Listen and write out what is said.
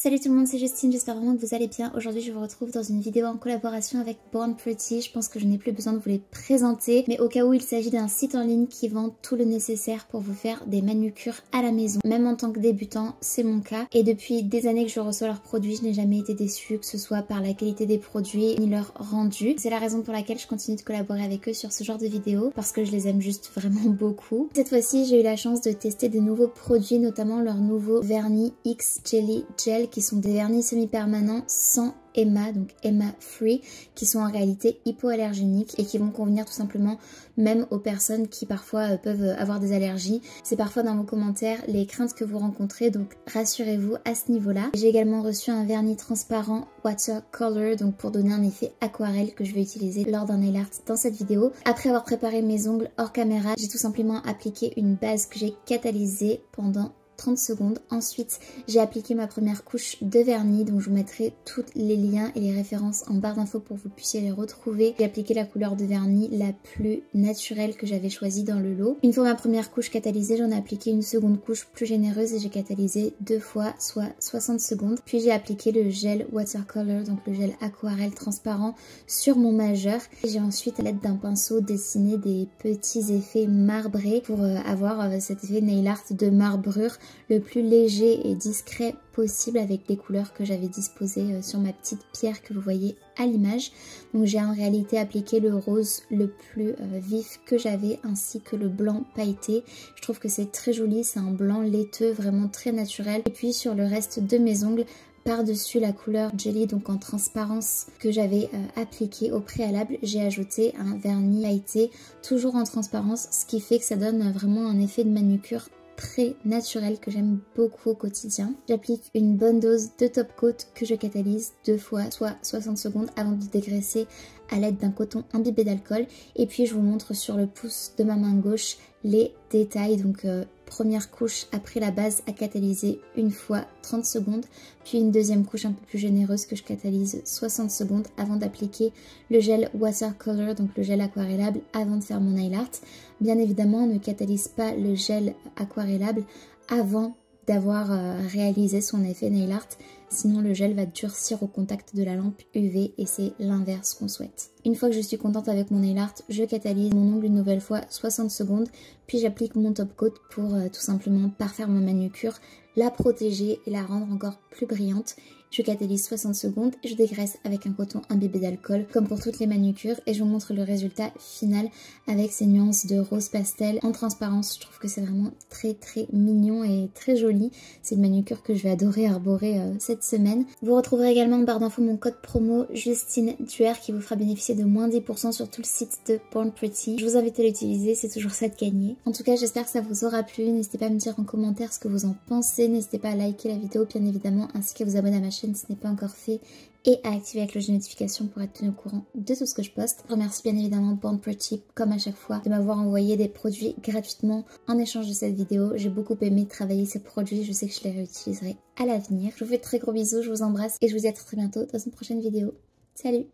Salut tout le monde, c'est Justine, j'espère vraiment que vous allez bien. Aujourd'hui je vous retrouve dans une vidéo en collaboration avec Born Pretty. Je pense que je n'ai plus besoin de vous les présenter, mais au cas où il s'agit d'un site en ligne qui vend tout le nécessaire pour vous faire des manucures à la maison. Même en tant que débutant, c'est mon cas. Et depuis des années que je reçois leurs produits, je n'ai jamais été déçue, que ce soit par la qualité des produits ni leur rendu. C'est la raison pour laquelle je continue de collaborer avec eux sur ce genre de vidéos, parce que je les aime juste vraiment beaucoup. Cette fois-ci, j'ai eu la chance de tester des nouveaux produits, notamment leur nouveau vernis X Jelly Gel, qui sont des vernis semi-permanents sans EMA, donc EMA free, qui sont en réalité hypoallergéniques et qui vont convenir tout simplement même aux personnes qui parfois peuvent avoir des allergies. C'est parfois dans vos commentaires les craintes que vous rencontrez, donc rassurez-vous à ce niveau-là. J'ai également reçu un vernis transparent watercolor, donc pour donner un effet aquarelle que je vais utiliser lors d'un nail art dans cette vidéo. Après avoir préparé mes ongles hors caméra, j'ai tout simplement appliqué une base que j'ai catalysée pendant 30 secondes. Ensuite, j'ai appliqué ma première couche de vernis, donc je vous mettrai tous les liens et les références en barre d'infos pour que vous puissiez les retrouver. J'ai appliqué la couleur de vernis la plus naturelle que j'avais choisie dans le lot. Une fois ma première couche catalysée, j'en ai appliqué une seconde couche plus généreuse et j'ai catalysé 2 fois, soit 60 secondes. Puis j'ai appliqué le gel watercolor, donc le gel aquarelle transparent sur mon majeur. J'ai ensuite, à l'aide d'un pinceau, dessiné des petits effets marbrés pour avoir cet effet nail art de marbrure le plus léger et discret possible avec les couleurs que j'avais disposées sur ma petite pierre que vous voyez à l'image. Donc j'ai en réalité appliqué le rose le plus vif que j'avais ainsi que le blanc pailleté. Je trouve que c'est très joli, c'est un blanc laiteux vraiment très naturel. Et puis sur le reste de mes ongles, par-dessus la couleur Jelly, donc en transparence, que j'avais appliqué au préalable, j'ai ajouté un vernis pailleté, toujours en transparence, ce qui fait que ça donne vraiment un effet de manucure très naturel que j'aime beaucoup au quotidien. J'applique une bonne dose de top coat que je catalyse 2 fois, soit 60 secondes avant de dégraisser à l'aide d'un coton imbibé d'alcool. Et puis je vous montre sur le pouce de ma main gauche les détails. Donc première couche après la base à catalyser une fois 30 secondes, puis une deuxième couche un peu plus généreuse que je catalyse 60 secondes avant d'appliquer le gel watercolor, donc le gel aquarellable, avant de faire mon nail art. Bien évidemment, on ne catalyse pas le gel aquarellable avant d'avoir réalisé son effet nail art, sinon le gel va durcir au contact de la lampe UV et c'est l'inverse qu'on souhaite. Une fois que je suis contente avec mon nail art, je catalyse mon ongle une nouvelle fois 60 secondes, puis j'applique mon top coat pour tout simplement parfaire ma manucure, la protéger et la rendre encore plus brillante. Je catalyse 60 secondes et je dégraisse avec un coton imbibé d'alcool comme pour toutes les manucures et je vous montre le résultat final avec ces nuances de rose pastel en transparence. Je trouve que c'est vraiment très mignon et très joli. C'est une manucure que je vais adorer arborer cette semaine. Vous retrouverez également en barre d'infos mon code promo Justine Tuer qui vous fera bénéficier de moins 10% sur tout le site de Born Pretty. Je vous invite à l'utiliser, c'est toujours ça de gagner. En tout cas, j'espère que ça vous aura plu. N'hésitez pas à me dire en commentaire ce que vous en pensez. N'hésitez pas à liker la vidéo bien évidemment ainsi qu'à vous abonner à ma chaîne si ce n'est pas encore fait et à activer la cloche de notification pour être tenu au courant de tout ce que je poste. Je remercie bien évidemment Born Pretty comme à chaque fois de m'avoir envoyé des produits gratuitement en échange de cette vidéo. J'ai beaucoup aimé travailler ces produits, je sais que je les réutiliserai à l'avenir. Je vous fais de très gros bisous, je vous embrasse et je vous dis à très bientôt dans une prochaine vidéo. Salut!